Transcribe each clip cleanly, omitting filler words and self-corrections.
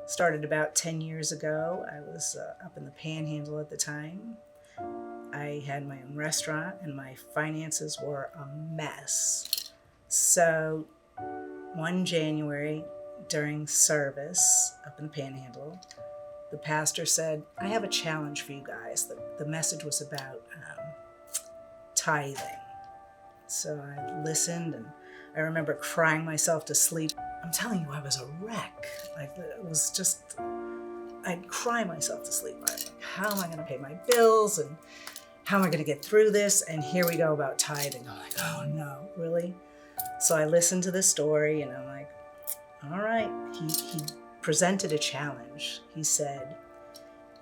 Started about 10 years ago. I was up in the Panhandle at the time. I had my own restaurant and my finances were a mess. So one January during service up in the Panhandle, the pastor said, I have a challenge for you guys. The message was about tithing. So I listened and I remember crying myself to sleep. I'm telling you, I was a wreck. Like, it was just, I'd cry myself to sleep. I'm like, how am I going to pay my bills and how am I going to get through this? And here we go about tithing. I'm like, oh no, really? So I listened to this story and I'm like, all right. He presented a challenge. He said,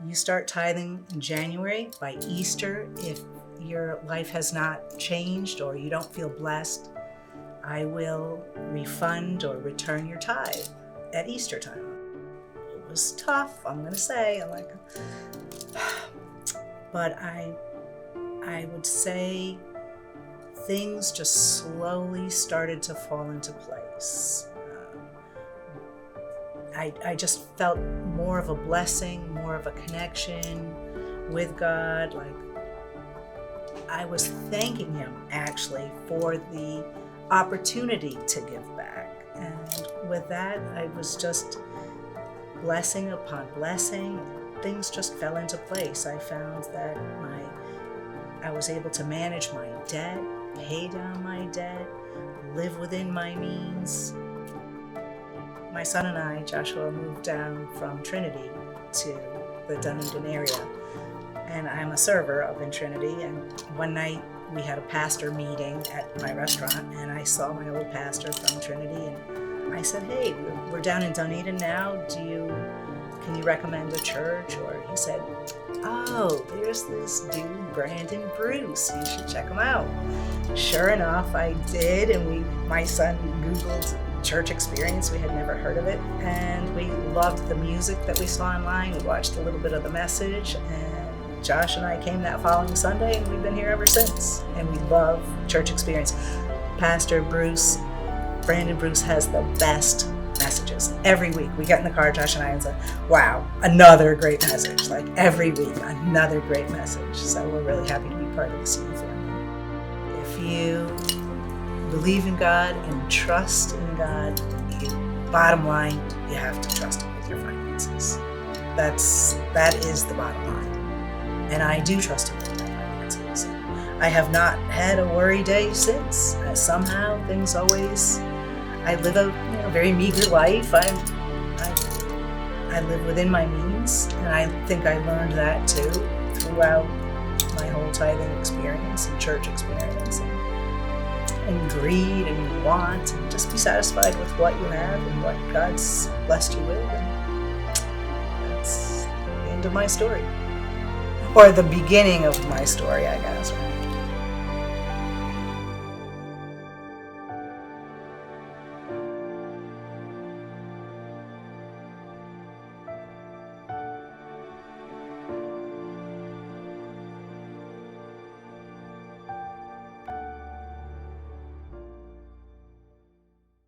you start tithing in January. By Easter, if your life has not changed or you don't feel blessed, I will refund or return your tithe at Easter time. It was tough, I'm gonna say. I'm like, but I would say things just slowly started to fall into place. I just felt more of a blessing, more of a connection with God. Like, I was thanking Him actually for the opportunity to give back. And with that, I was just blessing upon blessing. Things just fell into place. I found that I was able to manage my debt, pay down my debt, live within my means. My son and I, Joshua, moved down from Trinity to the Dunedin area. And I'm a server up in Trinity. And one night we had a pastor meeting at my restaurant and I saw my old pastor from Trinity and I said, hey, we're down in Dunedin now. Can you recommend a church? Or he said, oh, there's this dude, Brandon Bruce. You should check him out. Sure enough, I did. And my son Googled Church Experience. We had never heard of it. And we loved the music that we saw online. We watched a little bit of the message and Josh and I came that following Sunday and we've been here ever since. And we love Church Experience. Pastor Bruce, Brandon Bruce has the best messages. Every week we get in the car, Josh and I, and say, wow, another great message. Like every week, another great message. So we're really happy to be part of the CU family. If you believe in God and trust in God, bottom line, you have to trust Him with your finances. That is the bottom line. And I do trust Him with my finances. I have not had a worry day since. Somehow things always, I live a very meager life. I live within my means, and I think I learned that too throughout my whole tithing experience and church experience. And greed and want, and just be satisfied with what you have and what God's blessed you with. And that's the end of my story. Or the beginning of my story, I guess.